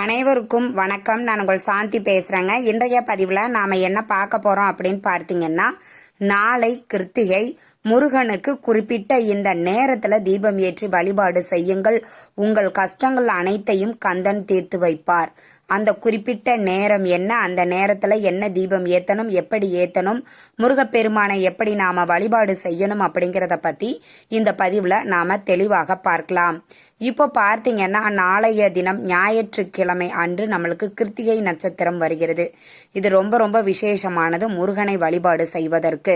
அனைவருக்கும் வணக்கம். நான் உங்கள் சாந்தி பேசுகிறேங்க. இன்றைய பதிவில் நாம் என்ன பார்க்க போகிறோம் அப்படின்னு பார்த்தீங்கன்னா, நாளை கிருத்திகை. முருகனுக்கு குறிப்பிட்ட இந்த நேரத்தில் தீபம் ஏற்றி வழிபாடு செய்யுங்கள். உங்கள் கஷ்டங்கள் அனைத்தையும் கந்தன் தீர்த்து வைப்பார். அந்த குறிப்பிட்ட நேரம் என்ன, அந்த நேரத்தில் என்ன தீபம் ஏற்றணும், எப்படி ஏற்றணும், முருகப்பெருமானை எப்படி நாம் வழிபாடு செய்யணும் அப்படிங்கிறத பற்றி இந்த பதிவில் நாம் தெளிவாக பார்க்கலாம். இப்போ பார்த்தீங்கன்னா, நாளைய தினம் ஞாயிற்றுக்கிழமை அன்று நம்மளுக்கு கிருத்திகை நட்சத்திரம் வருகிறது. இது ரொம்ப ரொம்ப விசேஷமானது முருகனை வழிபாடு செய்வதற்கு.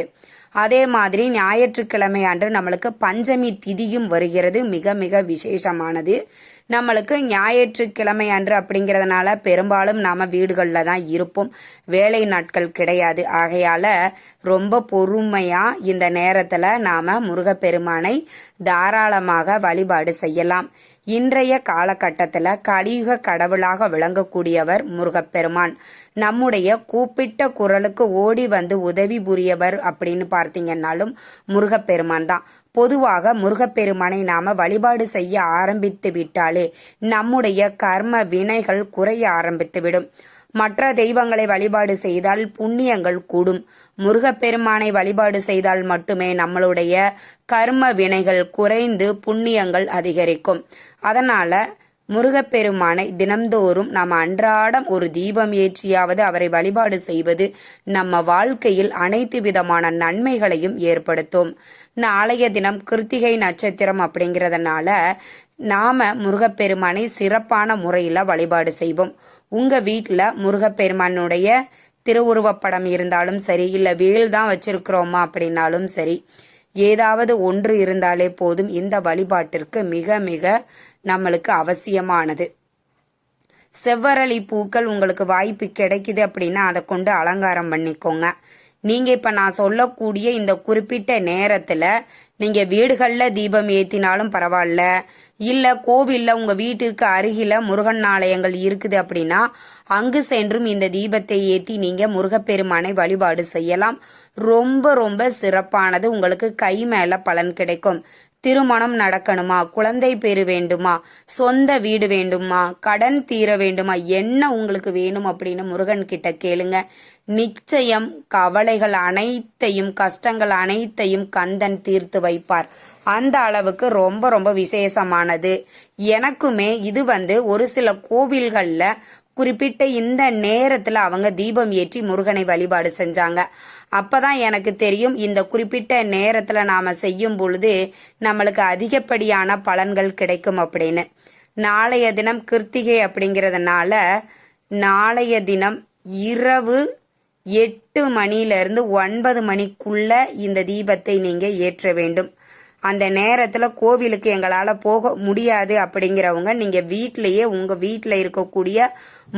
அதே மாதிரி ஞாயிற்றுக்கிழமை அன்று நம்மளுக்கு பஞ்சமி திதியும் வருகிறது. மிக மிக விசேஷமானது. நம்மளுக்கு ஞாயிற்றுக்கிழமை அன்று அப்படிங்கிறதுனால பெரும்பாலும் நாம் வீடுகளில் தான் இருப்போம். வேலை நாட்கள் கிடையாது. ஆகையால் ரொம்ப பொறுமையாக இந்த நேரத்தில் நாம் முருகப்பெருமானை தாராளமாக வழிபாடு செய்யலாம். இன்றைய காலகட்டத்தில் கலியுக கடவுளாக விளங்கக்கூடியவர் முருகப்பெருமான். நம்முடைய கூப்பிட்ட குரலுக்கு ஓடி வந்து உதவி புரியவர் அப்படின்னு பார்த்தீங்கன்னாலும் முருகப்பெருமான் தான். பொதுவாக முருகப்பெருமானை நாம வழிபாடு செய்ய ஆரம்பித்து விட்டாலே நம்முடைய கர்ம வினைகள் குறைய ஆரம்பித்துவிடும். மற்ற தெய்வங்களை வழிபாடு செய்தால் புண்ணியங்கள் கூடும். முருகப்பெருமானை வழிபாடு செய்தால் மட்டுமே நம்மளுடைய கர்ம வினைகள் குறைந்து புண்ணியங்கள் அதிகரிக்கும். அதனால முருகப்பெருமானை தினம்தோறும் நாம் அன்றாடம் ஒரு தீபம் ஏற்றியாவது அவரை வழிபாடு செய்வது நம்ம வாழ்க்கையில் அனைத்து விதமான நன்மைகளையும் ஏற்படுத்தும். நாளைய தினம் கிருத்திகை நட்சத்திரம் அப்படிங்கிறதுனால நாம முருகப்பெருமானை சிறப்பான முறையில் வழிபாடு செய்வோம். உங்க வீட்டில் முருகப்பெருமானுடைய திருவுருவப்படம் இருந்தாலும் சரி, இல்லை வேல் தான் வச்சிருக்கிறோமா அப்படின்னாலும் சரி, ஏதாவது ஒன்று இருந்தாலே போதும். இந்த வழிபாட்டிற்கு மிக மிக நம்மளுக்கு அவசியமானது. செவ்வரளி பூக்கள் உங்களுக்கு வாய்ப்பு கிடைக்குது அப்படின்னா அதை கொண்டு அலங்காரம் பண்ணிக்கோங்க. நீங்க இப்ப நான் சொல்லக்கூடிய இந்த குறிப்பிட்ட நேரத்துல நீங்க வீடுகளில் தீபம் ஏத்தினாலும் பரவாயில்ல, இல்ல கோவில்ல உங்க வீட்டிற்கு அருகில முருகன் ஆலயங்கள் இருக்குது அப்படின்னா அங்கு சென்றும் இந்த தீபத்தை ஏத்தி நீங்க முருகப்பெருமானை வழிபாடு செய்யலாம். ரொம்ப ரொம்ப சிறப்பானது. உங்களுக்கு கை மேல பலன் கிடைக்கும். திருமணம் நடக்கணுமா, குழந்தை பேரு வேண்டுமா, சொந்த வீடு வேண்டுமா, கடன் தீர வேண்டுமா, என்ன உங்களுக்கு வேணும் அப்படின்னு முருகன் கிட்ட கேளுங்க. நிச்சயம் கவலைகள் அனைத்தையும் கஷ்டங்கள் அனைத்தையும் கந்தன் தீர்த்து வைப்பார். அந்த அளவுக்கு ரொம்ப ரொம்ப விசேஷமானது. எனக்குமே இது ஒரு சில கோவில்கள்ல குறிப்பிட்ட இந்த நேரத்துல அவங்க தீபம் ஏற்றி முருகனை வழிபாடு செஞ்சாங்க. அப்பதான் எனக்கு தெரியும் இந்த குறிப்பிட்ட நேரத்துல நாம செய்யும் பொழுது நம்மளுக்கு அதிகப்படியான பலன்கள் கிடைக்கும் அப்படின்னு. நாளைய தினம் கிருத்திகை அப்படிங்கிறதுனால நாளைய தினம் இரவு 8 மணியிலிருந்து 9 மணிக்குள்ள இந்த தீபத்தை நீங்க ஏற்ற வேண்டும். அந்த நேரத்தில் கோவிலுக்கு எங்களால் போக முடியாது அப்படிங்கிறவங்க நீங்கள் வீட்டிலையே உங்கள் வீட்டில் இருக்கக்கூடிய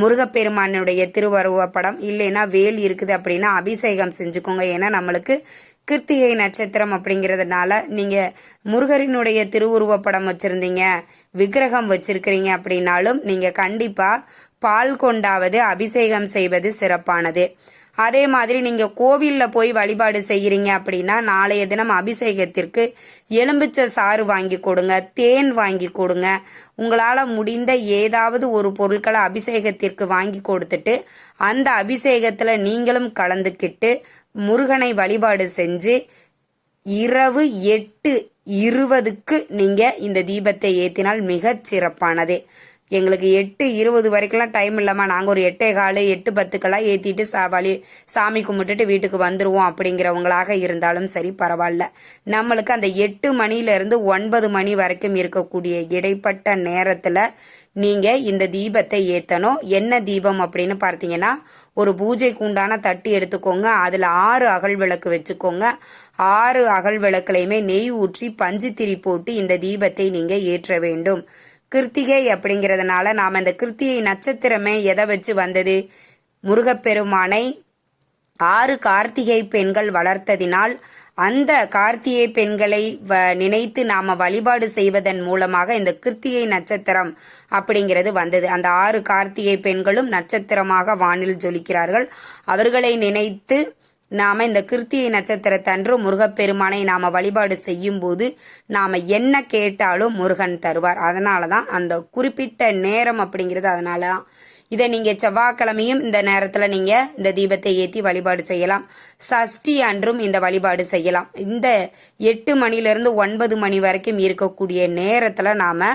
முருகப்பெருமானுடைய திருவருவப்படம் இல்லைன்னா வேல் இருக்குது அப்படின்னா அபிஷேகம் செஞ்சுக்கோங்க. ஏன்னா நம்மளுக்கு கிருத்திகை நட்சத்திரம் அப்படிங்கிறதுனால நீங்கள் முருகரினுடைய திருவுருவப்படம் வச்சுருந்தீங்க, விக்கிரகம் வச்சிருக்கிறீங்க அப்படின்னாலும் நீங்கள் கண்டிப்பாக பால் கொண்டாவது அபிஷேகம் செய்வது சிறப்பானது. அதே மாதிரி நீங்க கோவில்ல போய் வழிபாடு செய்யறீங்க அப்படின்னா நாளைய தினம் அபிஷேகத்திற்கு எலும்பிச்சை சாறு வாங்கி கொடுங்க, தேன் வாங்கி கொடுங்க. உங்களால முடிந்த ஏதாவது ஒரு பொருட்களை அபிஷேகத்திற்கு வாங்கி கொடுத்துட்டு அந்த அபிஷேகத்துல நீங்களும் கலந்துக்கிட்டு முருகனை வழிபாடு செஞ்சு இரவு 8:20க்கு நீங்க இந்த தீபத்தை ஏத்தினால் மிக சிறப்பானது. எங்களுக்கு 8:20 வரைக்கும்லாம் டைம் இல்லாமா, நாங்கள் ஒரு 8:15 8:10 ஏற்றிட்டு சாமி கும்பிட்டுட்டு வீட்டுக்கு வந்துடுவோம் அப்படிங்கிறவங்களாக இருந்தாலும் சரி பரவாயில்ல. நம்மளுக்கு அந்த 8 மணிலேருந்து 9 மணி வரைக்கும் இருக்கக்கூடிய இடைப்பட்ட நேரத்தில் நீங்கள் இந்த தீபத்தை ஏற்றணும். என்ன தீபம் அப்படின்னு பார்த்தீங்கன்னா, ஒரு பூஜைக்கு உண்டான தட்டு எடுத்துக்கோங்க. அதில் 6 அகல் விளக்கு வச்சுக்கோங்க. 6 அகல் விளக்குலையுமே நெய் ஊற்றி பஞ்சுத்திரி போட்டு இந்த தீபத்தை நீங்கள் ஏற்ற வேண்டும். கிருத்திகை அப்படிங்கிறதுனால நாம் இந்த கிருத்திகை நட்சத்திரமே எதை வச்சு வந்தது? முருகப்பெருமானை 6 கார்த்திகை பெண்கள் வளர்த்ததினால் அந்த கார்த்திகை பெண்களை நினைத்து நாம வழிபாடு செய்வதன் மூலமாக இந்த கிருத்திகை நட்சத்திரம் அப்படிங்கிறது வந்தது. அந்த 6 கார்த்திகை பெண்களும் நட்சத்திரமாக வானில் ஜொலிக்கிறார்கள். அவர்களை நினைத்து நாம இந்த கிருத்திகை நட்சத்திரத்தன்று முருகப்பெருமானை நாம வழிபாடு செய்யும் போது நாம என்ன கேட்டாலும் முருகன் தருவார். அதனாலதான் அந்த குறிப்பிட்ட நேரம் அப்படிங்கிறது. அதனாலதான் இதை நீங்க செவ்வாய்க்கிழமையும் இந்த நேரத்துல நீங்க இந்த தீபத்தை ஏற்றி வழிபாடு செய்யலாம். சஷ்டி அன்றும் இந்த வழிபாடு செய்யலாம். இந்த 8 மணிலிருந்து 9 மணி வரைக்கும் இருக்கக்கூடிய நேரத்துல நாம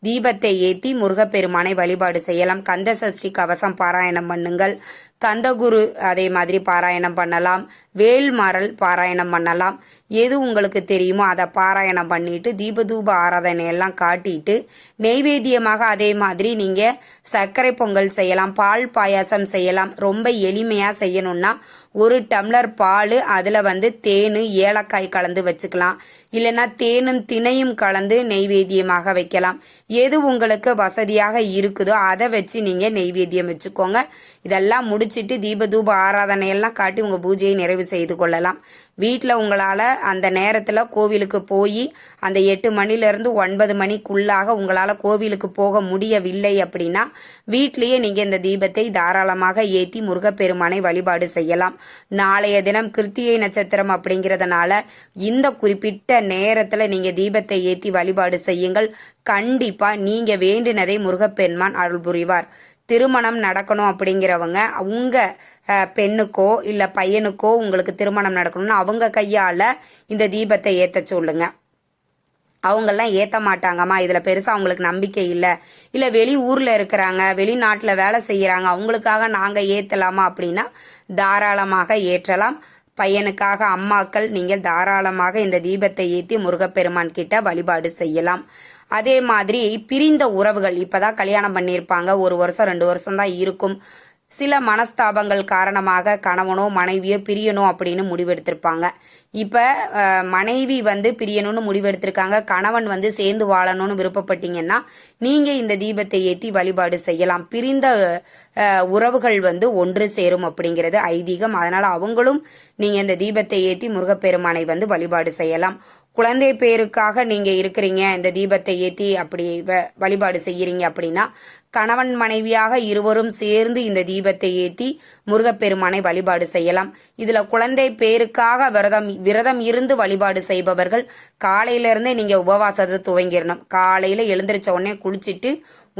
தீபத்தை ஏற்றி முருகப்பெருமானை வழிபாடு செய்யலாம். கந்த சஷ்டி கவசம் பாராயணம் பண்ணுங்கள். கந்தகுரு அதே மாதிரி பாராயணம் பண்ணலாம். வேல்மாறல் பாராயணம் பண்ணலாம். எது உங்களுக்கு தெரியுமோ அதை பாராயணம் பண்ணிட்டு தீபதூப ஆராதனை எல்லாம் காட்டிட்டு நெய்வேத்தியமாக அதே மாதிரி நீங்க சர்க்கரை பொங்கல் செய்யலாம், பால் பாயாசம் செய்யலாம். ரொம்ப எளிமையா செய்யணும்னா 1 டம்ளர் பால், அதுல தேனு ஏலக்காய் கலந்து வச்சுக்கலாம். இல்லைன்னா தேனும் திணையும் கலந்து நெய்வேத்தியமாக வைக்கலாம். எது உங்களுக்கு வசதியாக இருக்குதோ அதை வச்சு நீங்க நெய்வேத்தியம் வச்சுக்கோங்க. இதெல்லாம் முடிச்சிட்டு தீபதூப ஆராதனை எல்லாம் காட்டி உங்க பூஜையை நிறைவு செய்து கொள்ளலாம். வீட்டில் உங்களால் அந்த நேரத்தில் கோவிலுக்கு போய் அந்த 8 மணிலிருந்து 9 மணிக்குள்ளாக உங்களால் கோவிலுக்கு போக முடியவில்லை அப்படின்னா வீட்டிலேயே நீங்கள் இந்த தீபத்தை தாராளமாக ஏற்றி முருகப்பெருமானை வழிபாடு செய்யலாம். நாளைய தினம் கிருத்திகை நட்சத்திரம் அப்படிங்கிறதுனால இந்த குறிப்பிட்ட நேரத்தில் நீங்கள் தீபத்தை ஏற்றி வழிபாடு செய்யுங்கள். கண்டிப்பாக நீங்கள் வேண்டினதை முருகப்பெருமான் அருள் புரிவார். திருமணம் நடக்கணும் அப்படிங்கிறவங்க உங்க பெண்ணுக்கோ இல்லை பையனுக்கோ உங்களுக்கு திருமணம் நடக்கணும்னா அவங்க கையால் இந்த தீபத்தை ஏற்ற சொல்லுங்க. அவங்கெல்லாம் ஏற்ற மாட்டாங்கம்மா, இதில் பெருசாக அவங்களுக்கு நம்பிக்கை இல்லை வெளி ஊரில் இருக்கிறாங்க, வெளிநாட்டில் வேலை செய்கிறாங்க, அவங்களுக்காக நாங்கள் ஏற்றலாமா அப்படின்னா தாராளமாக ஏற்றலாம். பையனுக்காக அம்மாக்கள் நீங்கள் தாராளமாக இந்த தீபத்தை ஏற்றி முருகப்பெருமான் கிட்ட வழிபாடு செய்யலாம். அதே மாதிரி பிரிந்த உறவுகள் இப்பதான் கல்யாணம் பண்ணியிருப்பாங்க, 1 வருஷம் 2 வருஷம் தான் இருக்கும். சில மனஸ்தாபங்கள் காரணமாக கணவனோ மனைவியோ பிரியணும் அப்படின்னு முடிவெடுத்திருப்பாங்க. இப்ப மனைவி பிரியணும்னு முடிவெடுத்திருக்காங்க, கணவன் சேர்ந்து வாழணும்னு விருப்பப்பட்டீங்கன்னா நீங்க இந்த தீபத்தை ஏற்றி வழிபாடு செய்யலாம். பிரிந்த உறவுகள் ஒன்று சேரும் அப்படிங்கிறது ஐதீகம். அதனால அவங்களும் நீங்க இந்த தீபத்தை ஏற்றி முருகப்பெருமானை வழிபாடு செய்யலாம். குழந்தை பேருக்காக நீங்க இருக்கிறீங்க, இந்த தீபத்தை ஏற்றி அப்படி வழிபாடு செய்யறீங்க அப்படின்னா கணவன் மனைவியாக இருவரும் சேர்ந்து இந்த தீபத்தை ஏற்றி முருகப்பெருமானை வழிபாடு செய்யலாம். இதுல குழந்தை பேருக்காக விரதம் இருந்து வழிபாடு செய்பவர்கள் காலையில நீங்க உபவாசத்தை துவங்கிடணும். காலையில எழுந்திரிச்ச உடனே குளிச்சுட்டு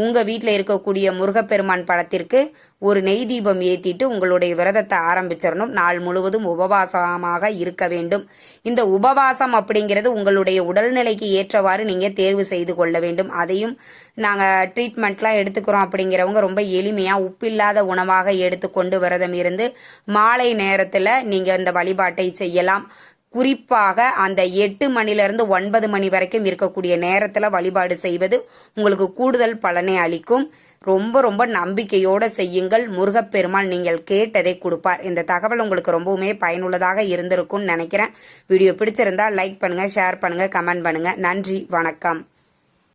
உங்க வீட்டில் இருக்கக்கூடிய முருகப்பெருமான் படத்திற்கு ஒரு நெய் தீபம் ஏற்றிட்டு உங்களுடைய விரதத்தை ஆரம்பிச்சிடணும். நாள் முழுவதும் உபவாசமாக இருக்க வேண்டும். இந்த உபவாசம் அப்படிங்கிறது உங்களுடைய உடல்நிலைக்கு ஏற்றவாறு நீங்க தேர்வு செய்து கொள்ள வேண்டும். அதையும் நாங்கள் ட்ரீட்மெண்ட்லாம் எடுத்துக்கிறோம் அப்படிங்கிறவங்க ரொம்ப எளிமையாக உப்பில்லாத உணவாக எடுத்துக்கொண்டு விரதம் இருந்து மாலை நேரத்தில் நீங்கள் இந்த வழிபாட்டை செய்யலாம். குறிப்பாக அந்த 8 மணிலிருந்து 9 மணி வரைக்கும் இருக்கக்கூடிய நேரத்தில் வழிபாடு செய்வது உங்களுக்கு கூடுதல் பலனை அளிக்கும். ரொம்ப ரொம்ப நம்பிக்கையோட செய்யுங்கள். முருகப்பெருமான் நீங்கள் கேட்டதை கொடுப்பார். இந்த தகவல் உங்களுக்கு ரொம்பவுமே பயனுள்ளதாக இருந்திருக்கும்னு நினைக்கிறேன். வீடியோ பிடிச்சிருந்தா லைக் பண்ணுங்க, ஷேர் பண்ணுங்க, கமெண்ட் பண்ணுங்க. நன்றி, வணக்கம்.